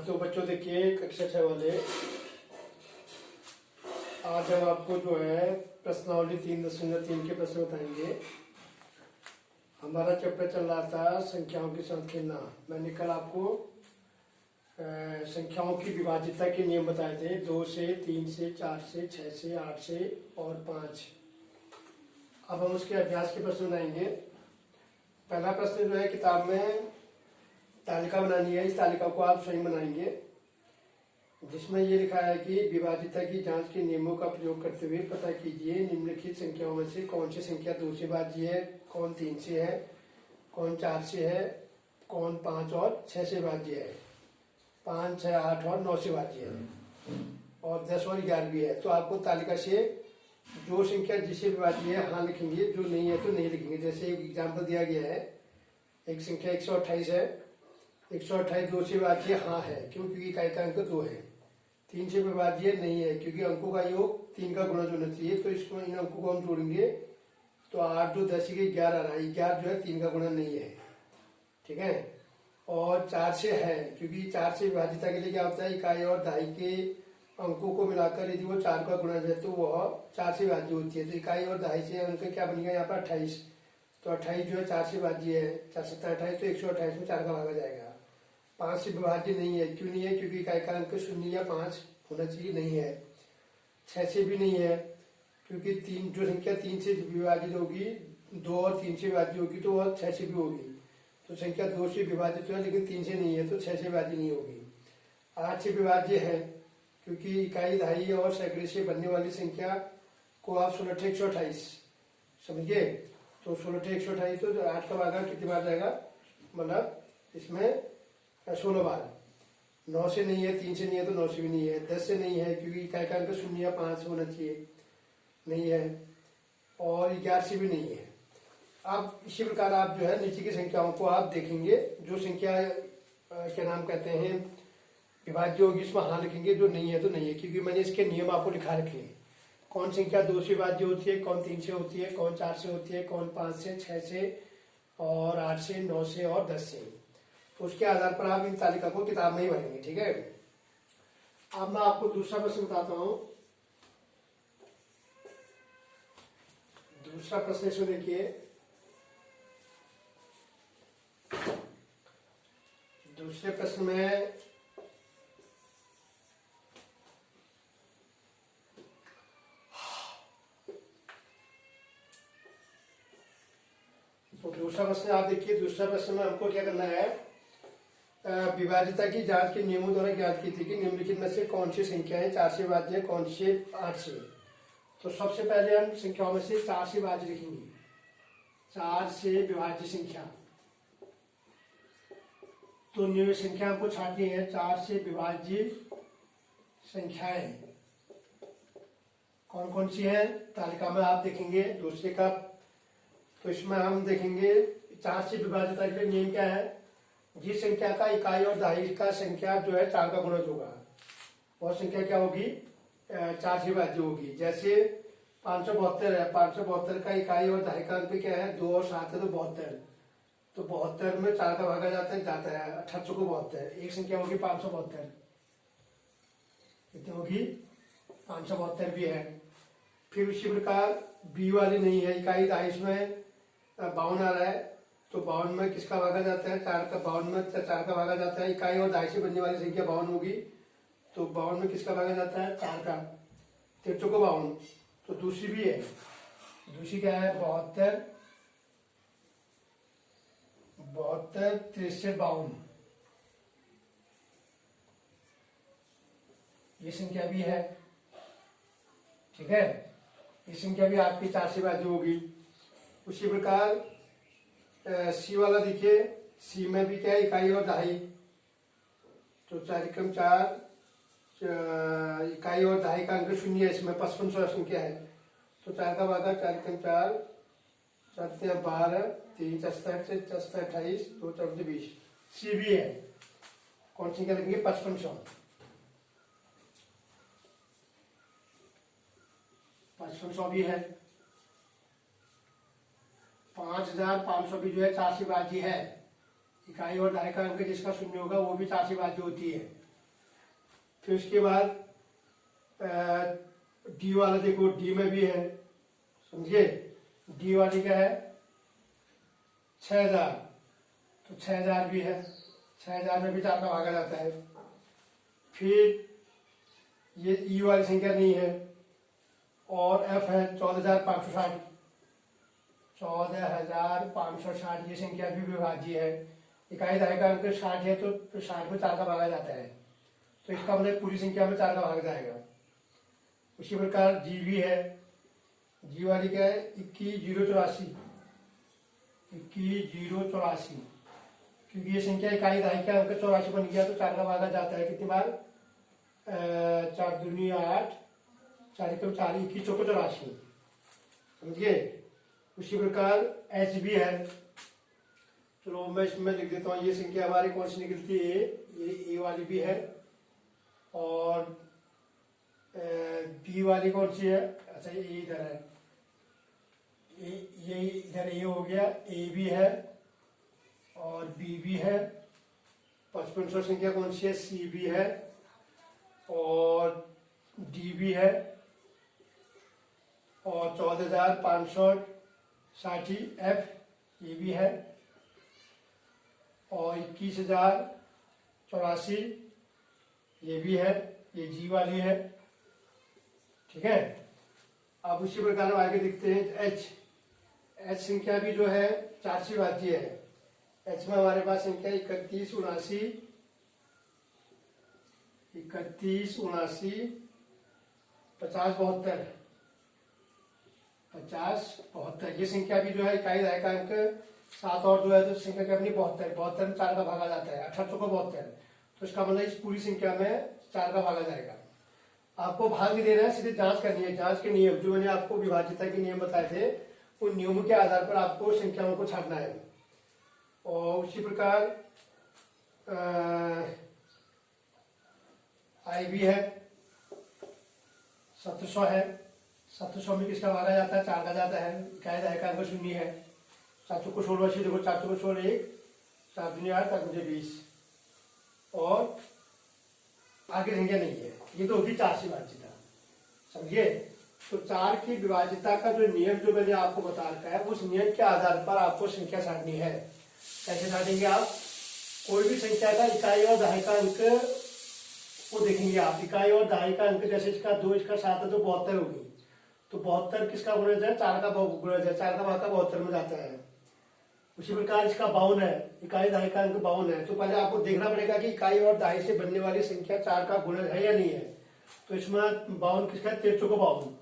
हाँ तो बच्चों देखिए कक्षा 6 वाले, आज हम आपको जो है प्रश्नावली 3.3 के प्रश्न बताएंगे। हमारा चैप्टर चल रहा था संख्याओं के साथ खेलना। मैंने कल आपको संख्याओं की विभाज्यता के नियम बताए थे, 2 से, 3 से, 4 से, 6 से, 8 से और 5। अब हम उसके अभ्यास के प्रश्न बनाएंगे। पहला प्रश्न जो है, किताब में तालिका बनानी है, इस तालिका को आप स्वयं बनाएंगे, जिसमें ये लिखा है कि विभाज्यता की जांच के नियमों का प्रयोग करते हुए पता कीजिए निम्नलिखित संख्याओं में से कौन सी संख्या 2 से भाज्य है, कौन 3 से है, कौन 4 से है, कौन 5 और 6 से भाज्य है, 5, 6, 8 और 9 से भाज्य है, और 10 और 11 भी है। तो आपको तालिका से जो संख्या जिससे विभाज्य है हाँ लिखेंगे, जो नहीं है तो नहीं लिखेंगे। जैसे एक एग्जाम्पल दिया गया है, एक संख्या 128 है, 128 2 से विभाज्य हाँ है, क्यों? क्योंकि इकाई का अंक 2 है। 3 से विभाज्य नहीं है, क्योंकि अंकों का योग 3 का गुणज होना चाहिए। तो इसको इन अंकों को हम जोड़ेंगे तो 8 2 10 के 11 आ रहा है। 11 जो है 3 का गुणन नहीं है, ठीक है। और 4 से है, क्योंकि 4 से विभाज्यता के लिए क्या होता है, इकाई और दहाई के अंकों को मिलाकर यदि वो 4 का गुणज है तो वह 4 से विभाज्य होती है। तो इकाई और दहाई से अंक क्या बनेगा यहाँ पर 28। तो 28 जो है 4 से विभाज्य है, 4 7 28, तो 128 में 4 का भागा जाएगा। 5 से विभाज्य नहीं है, क्यों नहीं है? क्योंकि इकाई का अंक 0 या 5 होना चाहिए, नहीं है। 6 से भी नहीं है, क्योंकि 3 जो संख्या 3 से विभाजित होगी, 2 और 3 से विभाज्य होगी तो वह 6 से भी होगी। तो संख्या 2 से विभाजित है लेकिन 3 से नहीं है, तो 6 से विभाज्य नहीं होगी। 8 से विभाज्य है, क्योंकि इकाई दहाई और सैकड़े से बनने वाली संख्या को आप 16 128 समझिए। तो 16 128, तो 8 का भागा कितनी बार जाएगा, मतलब इसमें 16 बार। 9 से नहीं है, 3 से नहीं है तो 9 से भी नहीं है। 10 से नहीं है, क्योंकि इकाई का अंक 0 या 5 होना चाहिए, नहीं है। और 11 से भी नहीं है। अब इसी प्रकार आप जो है नीचे की संख्याओं को आप देखेंगे, जो संख्या क्या नाम कहते हैं विभाज्य होगी इसमें हाँ लिखेंगे, जो नहीं है तो नहीं है, क्योंकि मैंने इसके नियम आपको लिखा रखे हैं। कौन संख्या 2 से विभाज्य होती है, कौन 3 से होती है, कौन 4 से होती है, कौन 5 से, 6 से और 8 से, 9 से और 10 से। तो उसके आधार पर आप इन तालिका को किताब में ही भरेंगे, ठीक है। अब मैं आपको दूसरा प्रश्न बताता हूं। दूसरा प्रश्न इसमें देखिए, दूसरे प्रश्न में तो दूसरा प्रश्न आप देखिए। दूसरा प्रश्न में हमको क्या करना है, विभाज्यता की जांच के नियमों द्वारा ज्ञात की थी कि निम्नलिखित में से कौन सी संख्याएं 4 से विभाज्य है, कौन से 8 से। तो सबसे पहले हम संख्याओं में से 4 से विभाज्य लिखेंगे। 4 से विभाज्य संख्या, तो निम्न संख्या हमको छांटनी है। 4 से विभाज्य संख्याएं कौन कौन सी है, तालिका में आप देखेंगे दूसरे का। तो इसमें हम देखेंगे 4 से विभाज्यता के लिए नियम क्या है, जिस संख्या का इकाई और दहाई का संख्या जो है 4 का गुणज होगा, वह संख्या क्या होगी, 4 से विभाज्य होगी। जैसे 572 है, 572 का इकाई और दहाई का अंक क्या है, 2 और 7 है, तो 72। तो 72 में 4 का भागा जाता है 1800 को 72। एक संख्या होगी 572, कितनी होगी, 572 भी है। फिर उसी प्रकार बी वाली नहीं है, इकाई दहाई में 52 आ रहा है, तो 52 में किसका भागा जाता है, 4 का। 52 में 4 का भागा जाता है, इकाई और दहाई से बनने वाली संख्या 52 होगी, तो 52 में किसका भागा जाता है, 4 का। 53 को 52। तो दूसरी भी है, दूसरी क्या है, 72 72 63 52, ये संख्या भी है, ठीक है। ये संख्या भी आपकी 4 से विभाज्य होगी। उसी प्रकार सी वाला देखिए, सी में भी क्या है, इकाई और दहाई। तो 4 × 4 इकाई और दहाई का अंक 0 है, इसमें 5500 संख्या है, तो 4 का भागा 4 × 4 4 12 3 64 से 64 28 2 14 20। सी भी है, कौन सी क्या लिखेंगे, 5500। 5500 भी है। 5500 भी जो है 4 से विभाज्य है। इकाई और दहाई का अंक जिसका 0 होगा वो भी 4 से विभाज्य होती है। फिर उसके बाद डी वाला देखो, डी में भी है, समझिए। डी वाली क्या है 6000, तो 6000 भी है, 6000 में भी 4 का भागा जाता है। फिर ये ई वाली संख्या नहीं है, और एफ है 14560, 14560 ये संख्या भी विभाज्य है। इकाई दहाई का अंक 60 है, तो 60 में 4 का भागा जाता है, तो इसका मतलब पूरी संख्या में 4 का भाग जाएगा। उसी प्रकार जी भी है, जी वाली क्या है 21084, 21084, क्योंकि ये संख्या इकाई दहाई का अंक 84 बन गया, तो 4 का भागा जाता है। कितनी बार 4 दूनी 8, 4 एकम 4, 21 चौको 84, समझिए। उसी प्रकार एच भी है, चलो मैं इसमें लिख देता हूँ। ये संख्या हमारी कौन सी निकलती है, ये ए वाली भी है, और बी वाली कौन सी है, अच्छा ये इधर है, ये इधर ए हो गया, ए भी है और बी भी है। 5500 संख्या कौन सी है, सी भी है और डी भी है, और 14560 एफ ये भी है, और 21084 ये भी है, ये जी वाली है, ठीक है। अब उसी प्रकार आगे देखते हैं एच। एच संख्या भी जो है 4 से विभाज्य है। एच में हमारे पास संख्या 3179, 3179, 5072, 5072 ये संख्या भी जो है इकाई दहाई का अंक 7 और 2 है, तो संख्या क्या अपनी 72, 72 में 4 का भागा जाता है, 18 को 72, तो इसका मतलब इस पूरी संख्या में 4 का भागा जाएगा। आपको भाग नहीं देना है, सीधे जांच करनी है। जांच के नियम जो मैंने आपको विभाज्यता के नियम बताए थे, उन नियमों के आधार पर आपको संख्याओं को छांटना है। और उसी प्रकार आई भी है, 1700 है, 1700 में किसका भागा जाता है, 4 का जाता है, इकाई दहाई का अंक 0 है। 4 को 16 देखो, 4 को 16 1, 4 दूनी 8, 4 मुझे 20, और आगे संख्या नहीं है। ये तो होगी 4 से विभाज्यता, समझिए। तो 4 की विभाज्यता का जो नियम जो मैंने आपको बता रखा है, उस नियम के आधार पर आपको संख्या छांटनी है। कैसे छांटेंगे आप, कोई भी संख्या का इकाई और दहाई का अंक को देखेंगे आप। इकाई और दहाई का अंक जैसे इसका 2, इसका 7 है, तो 72 होगी। तो 72 किसका गुणज है, 4 का गुणज है, 4 का भाग 72 में जाता है। उसी प्रकार इसका 52 है, इकाई दहाई का अंक 52 है, तो पहले आपको देखना पड़ेगा कि इकाई और दहाई से बनने वाली संख्या 4 का गुणज है या नहीं है। तो इसमें 52 किसका है, 13 को 52।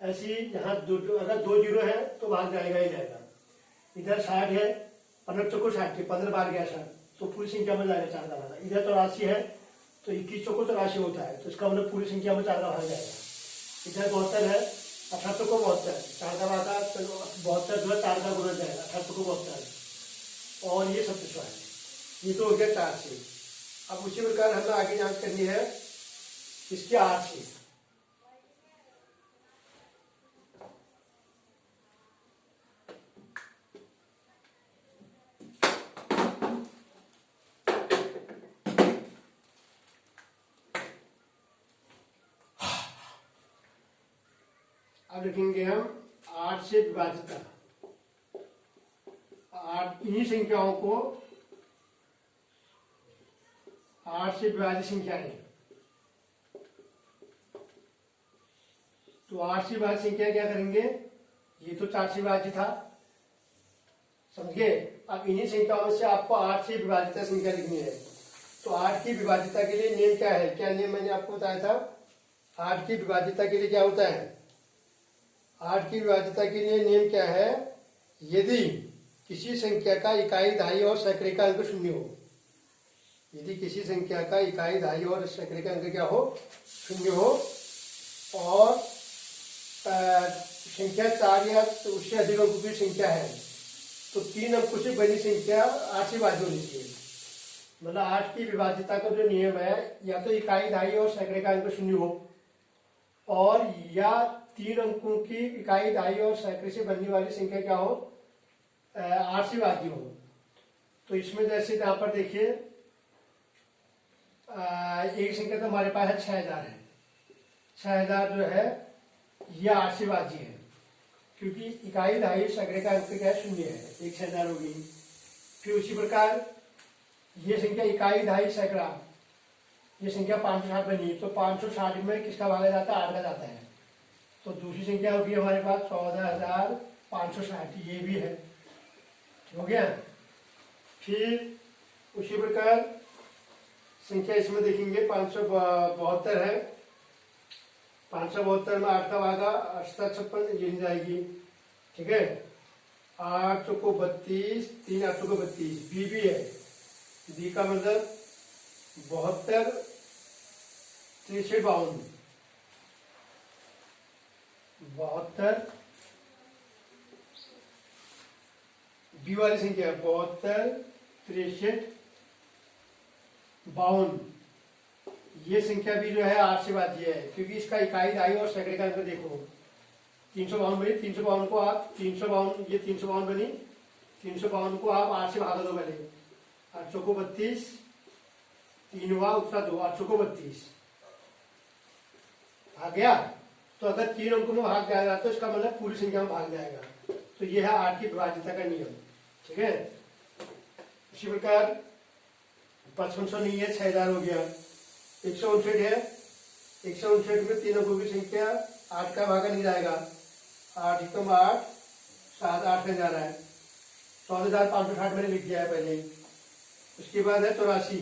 ऐसी यहाँ अगर 2 जीरो है तो भाग जाएगा ही जाएगा। इधर 60 है, 15 चौको 60, 15 बार गया 60, तो पूरी संख्या में जाएगा 4 का भागा। इधर 84 है, तो 21 चौको 84 होता है, तो इसका मतलब पूरी संख्या में 4 का भाग जाएगा। इधर 72 है, 18 चौको 72, 4 का भागा 72 जो है 4 का गुणज जाएगा, 18 चौको 72, और ये 1700 है। ये तो हो गया 4 से। अब उसी प्रकार हमें आगे जांच करनी है इसके 8 से। अब लिखेंगे हम 8 से विभाजित 8, इन्हीं संख्याओं को 8 से विभाजित संख्या है। तो 8 से विभाजित संख्या क्या करेंगे, ये तो 4 से विभाजित था, समझिए। अब इन्हीं संख्याओं में से आपको 8 से विभाजित संख्या लिखनी है। तो 8 की विभाजिता के लिए नियम क्या है, क्या नियम मैंने आपको बताया था। 8 की विभाजिता के लिए क्या होता है, 8 की विभाजिता के लिए नियम क्या है, यदि किसी संख्या का इकाई दहाई और सैकड़े का अंक 0 हो। यदि किसी संख्या का इकाई दहाई और सैकड़े का अंक क्या हो, 0 हो, और संख्या 4 या उससे अधिक अंकों की संख्या है, तो 3 अंकों से बनी संख्या 8 से विभाज्य होनी चाहिए। मतलब 8 की विभाज्यता का जो नियम है, या तो इकाई दहाई और सैकड़े का अंक 0 हो, और या 3 अंकों की इकाई दहाई और सैकड़े से बनने वाली संख्या क्या हो, 8 से विभाज्य हो। तो इसमें जैसे यहाँ पर देखिए एक संख्या तो हमारे पास है 6000 है। 6000 जो है ये 8 से भाज्य है, क्योंकि इकाई दहाई सैकड़े का अंक क्या है, शून्य है, एक 6000 होगी। फिर उसी प्रकार ये संख्या इकाई दहाई सैकड़ा, ये संख्या 560 बनी, तो 560 में किसका भागा जाता है, 8 का जाता है। तो दूसरी संख्या होगी हमारे पास 14560, ये भी है, हो गया। फिर उसी प्रकार संख्या इसमें देखेंगे 572 है। 572 में 8 का भागा 856, ये नहीं जाएगी, ठीक है। 8 चौको 32, 3 8 चौको 32, बी भी है। बी का मतलब 72 63 52, 72 बी वाली संख्या 72 63 52, ये संख्या भी जो है 8 से भाज्य है, क्योंकि इसका इकाई दहाई और सैकड़े का अंक देखो। 352 बनी, 352 को आप 352, ये 352 बनी, 352 को आप 8 से भागा दो पहले। 8 चौको 32, 3 हुआ उत्तरा 2, 8 चौको 32 आ गया। तो अगर 3 अंकों में भाग जाएगा तो इसका मतलब पूरी संख्या में भाग जाएगा। तो यह है 8 की विभाज्यता का नियम, ठीक है। इसी प्रकार 5500 नहीं है, 6000 हो गया। 159 है, 159 में 3 अंकों की संख्या 8 का भागा नहीं जाएगा। 8 एकम 8, 7 8 में जा रहा है, 14560 मैंने लिख दिया है पहले। उसके बाद है 84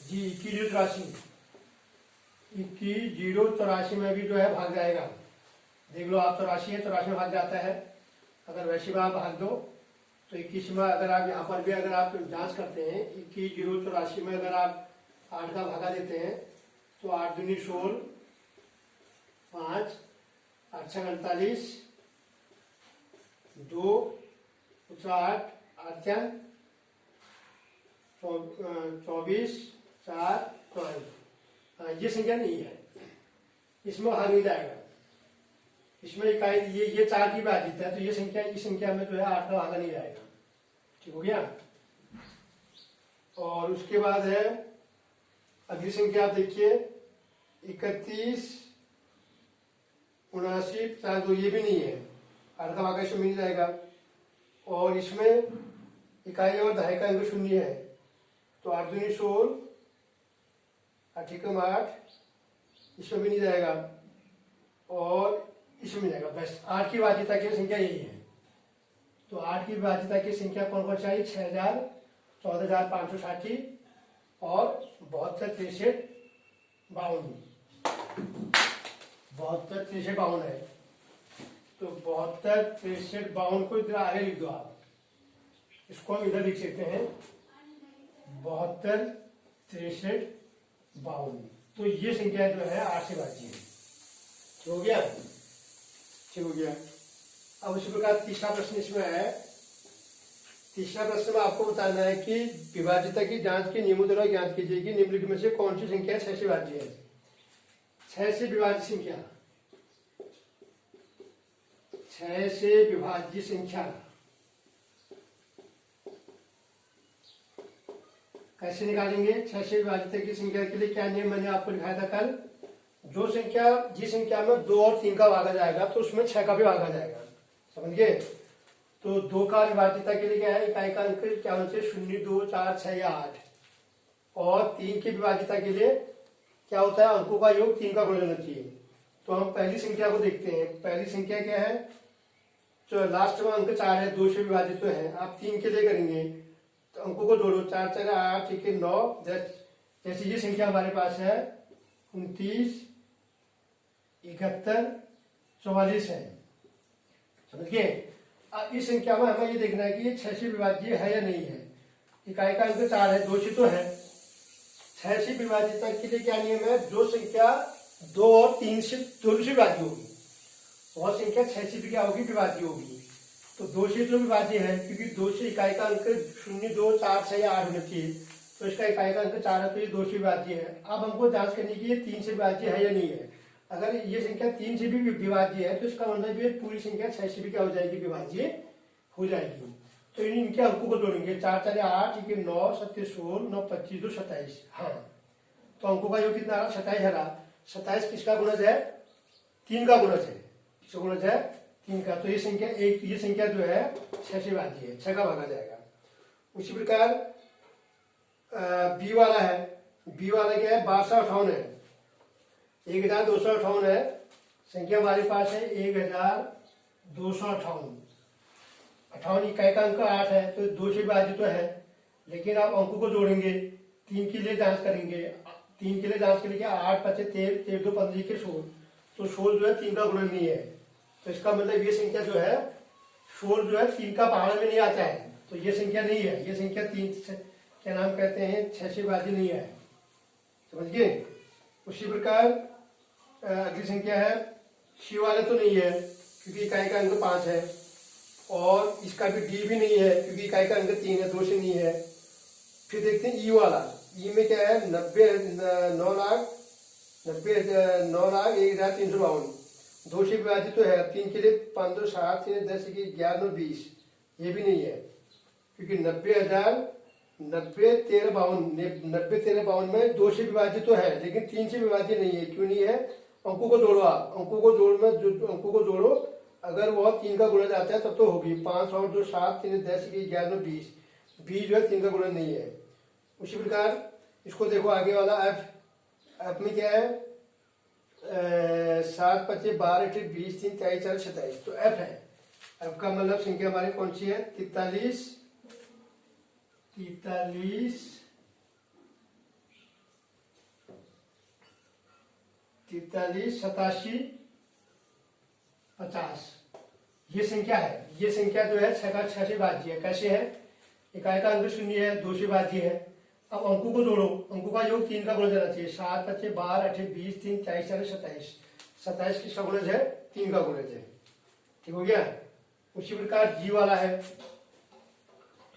जी, 2183, 2183 में भी जो है भाग जाएगा। देख लो आप, 84 है, 84 में भाग जाता है। अगर वैसे में आप भाग दो तो 21 में, अगर आप यहाँ पर भी अगर आप जांच करते हैं 2183 में अगर आप 8 का भागा देते हैं तो 8 दूनी 16, 5 8 6 48, 2 8 8 24 4 12, ये संख्या नहीं है, इसमें भाग नहीं जाएगा। इसमें इकाई ये 4 की विभाज्यता है, तो ये संख्या, इस संख्या में जो है 8 का भागा नहीं जाएगा, ठीक हो गया। और उसके बाद है अगली संख्या, आप देखिए 31 79 52, ये भी नहीं है, 8 का भागा इसमें मिल जाएगा। और इसमें इकाई और दहाई का अंक शून्य है, तो 8 दूनी 16, 8 एकम 8, इसमें भी नहीं जाएगा और इसमें मिल जाएगा। बस 8 की विभाज्यता की संख्या यही है। तो 8 की विभाज्यता की संख्या कौन कौन चाहिए, 6000, 14560 और 72 63 52, 72 63 52 है। तो 72 63 52 को इधर आगे लिख दो आप, इसको हम इधर लिख सकते हैं 72 63 52। तो ये संख्या जो है 8 से भाज्य है, ठीक हो गया, ठीक हो गया। अब उसी प्रकार तीसरा प्रश्न इसमें है। तीसरा प्रश्न में आपको बताना है कि विभाज्यता की जांच के नियमों द्वारा ज्ञात कीजिए कि निम्नलिखित में से कौन सी संख्या 6 से भाज्य है। 6 से विभाज्य संख्या, 6 से विभाज्य संख्या कैसे निकालेंगे। 6 से विभाज्यता की संख्या के लिए क्या नियम मैंने आपको दिखाया था कल। जो संख्या, जिस संख्या में 2 और 3 का भागा जाएगा तो उसमें 6 का भी भागा जाएगा, समझ गए। तो 2 का विभाज्यता के लिए क्या है, इकाई का अंक क्या होना चाहिए, 0 2 4 6 या 8। और 3 की विभाज्यता के लिए क्या होता है, अंकों का योग 3 का गुणज होना चाहिए। तो हम पहली संख्या को देखते हैं। पहली संख्या क्या है, जो लास्ट में अंक 4 है, 2 से विभाजित तो है, आप 3 के लिए करेंगे तो अंकों को जोड़ो, 4 4 8 1 9। जैसे ये संख्या हमारे पास है 29 71 44 है, समझ गए। अब इस संख्या में हमें ये देखना है कि ये 6 से विभाज्य है या नहीं है। इकाई का अंक 4 है, 2 से तो है। 6 से विभाज्यता के लिए क्या नियम है, जो संख्या 2 और 3 से दोनों से विभाज्य होगी वह संख्या 6 से भी क्या होगी, विभाज्य होगी। तो 2 से तो विभाज्य है, क्योंकि 2 से इकाई का अंक 0 2 4 6 या 8 होना चाहिए, तो इसका इकाई का अंक 4 है, तो ये 2 से विभाज्य है। अब हमको जांच करनी की ये 3 से विभाज्य है या नहीं है। अगर ये संख्या 3 से भी विभाज्य है तो इसका मतलब ये पूरी संख्या 6 से भी क्या हो जाएगी, विभाज्य हो जाएगी। तो इनके अंकों को जोड़ेंगे, 4 4 8 9 7 16 9 25 2 27। हाँ, तो अंकों का योग कितना आ रहा? 27 आ रहा। 27 किसका गुणज है? 3 का गुणज है। किसका गुणज है? 3 का। तो ये संख्या एक, ये संख्या जो है 6 से भाज्य है, 6 का भागा जाएगा। उसी प्रकार बी वाला है। बी वाला क्या है? 1258 है, 1258 है। संख्या हमारे पास है 1258। 58 इकाई का अंक 8 है, तो 2 से विभाज्य तो है, लेकिन आप अंकों को जोड़ेंगे, 3 के लिए जांच करेंगे। 3 के लिए जांच करेंगे, 8 5 13, 13 2 15 के 16, तो 16 जो है 3 का गुणन नहीं है। तो इसका मतलब ये संख्या जो है 16 जो है 3 का पहाड़ में नहीं आता है, तो ये संख्या नहीं है। ये संख्या 3 क्या नाम कहते हैं? 6 से विभाज्य नहीं है। समझ गए? उसी प्रकार अगली संख्या है सी वाले, तो नहीं है क्योंकि इकाई का अंक 5 है, और इसका भी डी भी नहीं है क्योंकि इकाई का अंक 3 है, 2 से नहीं है। फिर देखते हैं ई वाला। ई में क्या है? 9,01,352। 2 से विभाजित तो है, 3 के लिए 5 2 7 3 10 11 9 20, ये भी नहीं है क्योंकि 90,090 13 52 में 2 से विभाजित तो है, लेकिन 3 से विभाजित नहीं है। क्यों नहीं है? अंकों को जोड़ो आप, अंकों को जोड़ो, अगर वह 3 का गुणज आता है तब तो होगी। 5 और 2 7 3 10 11 9 20, 20 जो है 3 का गुणज नहीं है। उसी प्रकार इसको देखो आगे वाला एफ। एफ में क्या है? 7 25 12 28 20 3 23 4 27, तो एफ है। एफ का मतलब संख्या हमारी कौन सी है? 43 87 50, ये संख्या है। ये संख्या जो है 6 का 6 से भाज्य है। कैसे है? इकाई का अंक 0 है, 2 से भाज्य है। अब अंकों को जोड़ो, अंकों का योग 3 का गुणज रहना चाहिए। 7 25 12 28 20 3 23 4 27, 27 किसका गुणज है? 3 का गुणज है। ठीक हो गया? उसी प्रकार जी वाला है,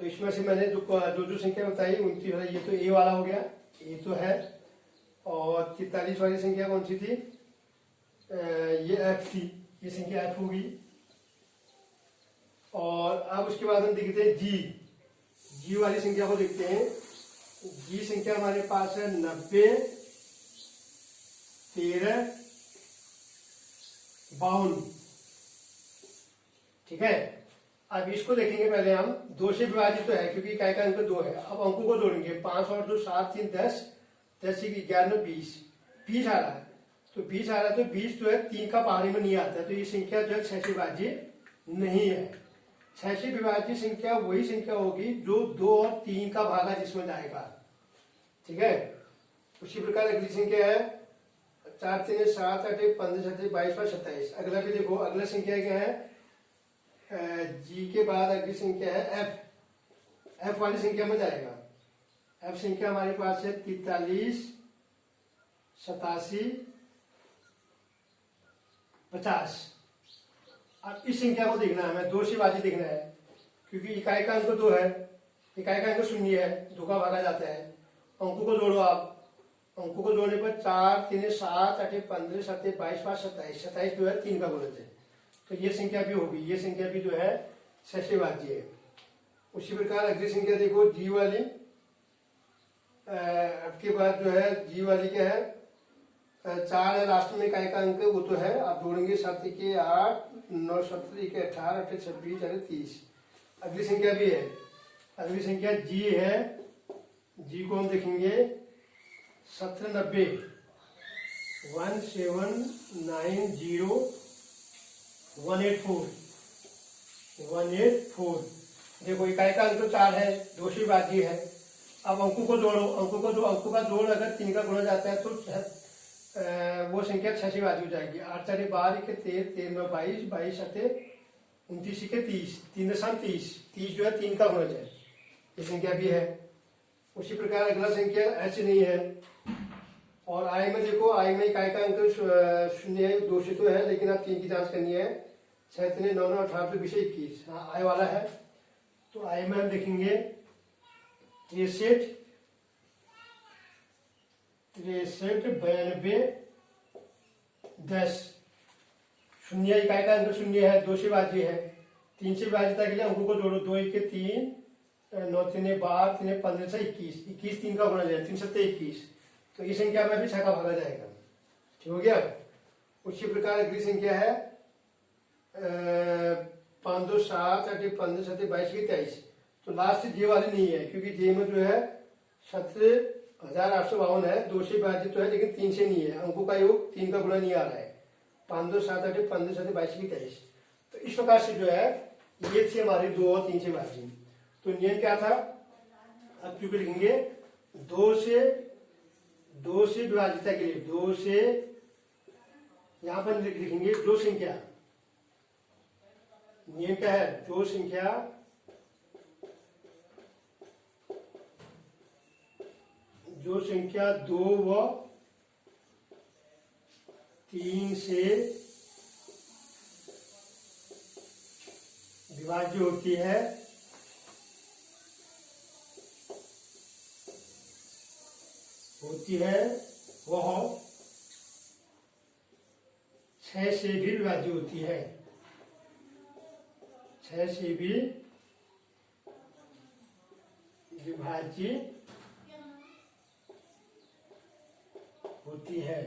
तो इसमें से मैंने जो संख्या बताई 29 वाला, ये तो ए वाला हो गया, ए तो है। और 43 वाली संख्या कौन सी थी? ये एफ थी, ये संख्या एफ होगी। और अब उसके बाद हम देखते हैं जी वाली संख्या को देखते हैं। जी संख्या हमारे पास है 90 13 52। ठीक है? अब इसको देखेंगे पहले हम। 2 से विभाजित तो है क्योंकि इकाई का अंक 2 है। अब अंकों को जोड़ेंगे, 5 और 2 7 3 10 10 11 20, 20 आ रहा है। तो 20 आ रहा है, तो 20 जो है 3 का पहाड़ी में नहीं आता, तो ये संख्या जो है 6 से विभाज्य नहीं है। 6 से विभाज्य संख्या वही संख्या होगी जो 2 और 3 का भागा जिसमें जाएगा। ठीक है? उसी प्रकार अगली संख्या है 4 3 7 8 15 27 22 27। अगला भी देखो, अगला संख्या क्या है? जी के बाद अगली संख्या है एफ। एफ वाली संख्या में जाएगा। एफ संख्या हमारे पास है 43 87 50। अब इस संख्या को देखना है हमें, 2 से विभाजित देखना है क्योंकि इकाई का अंक 2 है, इकाई का अंक 0 है, 2 का भागा जाता है। अंकों को जोड़ो आप, अंकों को जोड़ने पर 4 3 7 8 15 7 22 5 27, 27 जो है 3 का गुणज है, तो ये संख्या भी होगी। ये संख्या भी जो है 6 से विभाज्य है। उसी प्रकार अगली संख्या देखो जी वाली। आपके बाद जो है जी वाली क्या है? 4 है लास्ट में, इकाई का अंक वो तो है, आप जोड़ेंगे 7 के 8 9 17 के 18 8 26 30। अगली संख्या भी है, अगली संख्या जी है। जी को हम देखेंगे 1790 1790 184 184। देखो इकाई का अंक 4 है, 2 से विभाज्य है। अब अंकों को जोड़ो, अंकों का जोड़ अगर 3 का गुणा जाता है तो वो संख्या 6 से विभाज्य हो जाएगी। 8 4 12 के 13 13 9 22 22 7 29 के 30 3 दशम 30 जो है 3 का गुणज है, ये संख्या भी है। उसी प्रकार अगला संख्या एच नहीं है। और आई में देखो, आई में इकाई का अंक 0 है, 2 से तो है, लेकिन आप 3 की जांच करनी है। 6 3 9 9 18 20 21, हाँ आई वाला है। तो आई में हम देखेंगे 63 92 10। 0 इकाई का अंक 0 है, 2 से विभाज्य है। 3 से विभाज्यता के लिए अंकों को जोड़ो, 2 1 के 3 9 3 12 3 15 से 21 21 3 का गुणज है, 3 7 21, तो इस संख्या में भी 6 का भागा जाएगा। ठीक हो गया। उसी प्रकार अगली संख्या है 5 2 7 8 15 7 22 23। तो लास्ट जे वाली नहीं है, क्योंकि जे में जो है 17,852 है, 2 से विभाजित तो है लेकिन 3 से नहीं है। अंकों का योग 3 का गुणा नहीं आ रहा है। 5 2 7 8 15 7 22 23। तो इस प्रकार से जो है ये थे हमारे 2 और 3 से विभाजित। तो नियम क्या था, अब क्योंकि लिखेंगे 2 से विभाजित के लिए 2 से, यहां पर लिखेंगे 2 संख्या। नियम क्या है, 2 संख्या जो संख्या 2 व 3 से विभाज्य होती है वह 6 से भी विभाज्य होती है। 6 से भी विभाज्य होती है।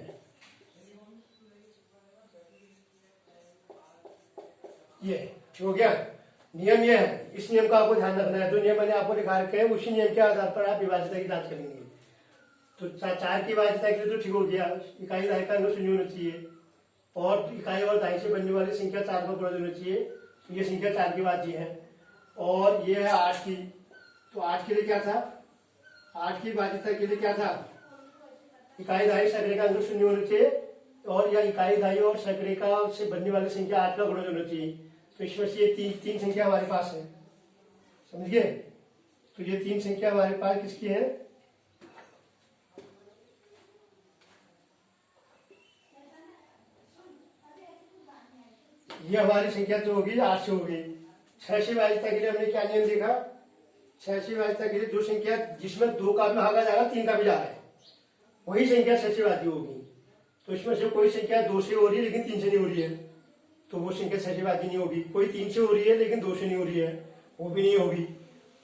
ये हो गया। नियम ये है, इस नियम का आपको ध्यान रखना है। जो नियम मैंने आपको दिखा रखे हैं उसी नियम के आधार पर आप विभाज्यता की जांच करेंगे। तो 4 की विभाज्यता के लिए तो ठीक हो गया, इकाई दहाई का अंक 0 होना चाहिए और इकाई और दहाई से बनने वाली संख्या 4 का गुणा होना चाहिए। तो ये संख्या 4 की विभाज्य है। और ये है 8 की, तो 8 के लिए क्या था, 8 की विभाज्यता के लिए क्या था, इकाई दहाई सैकड़े का अंक 0 होना चाहिए और या इकाई दहाई और सैकड़े का से बनने वाली संख्या 8 का गुणा होना चाहिए। तो इसमें से ये तीन संख्या हमारे पास है, समझ गए। तो ये 3 संख्या हमारे पास किसकी है, ये हमारी संख्या तो होगी 8 से होगी। 6 से विभाज्यता के लिए हमने क्या नियम देखा, 6 से विभाज्यता के लिए जो संख्या जिसमें 2 का भी भागा जाएगा 3 का भी जा रहा है वही संख्या 6 से विभाज्य होगी। तो इसमें से कोई संख्या 2 से हो रही है लेकिन 3 से नहीं हो रही है तो वो संख्या 6 से विभाज्य नहीं होगी। कोई 3 से हो रही है लेकिन 2 से नहीं हो रही है वो भी नहीं होगी।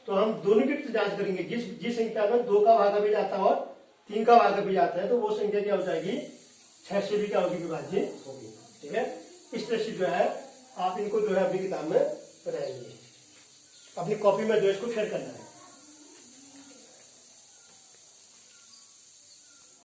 तो हम दोनों की जांच करेंगे, जिस संख्या में 2 का भागा भी जाता है और 3 का भागा भी जाता है तो वो संख्या क्या हो जाएगी, 6 से भी क्या होगी, विभाज्य होगी। ठीक है। इस तरह से जो है आप इनको जो है अपनी किताब में बनाएंगे, अपनी कॉपी में जो है इसको शेयर करना है।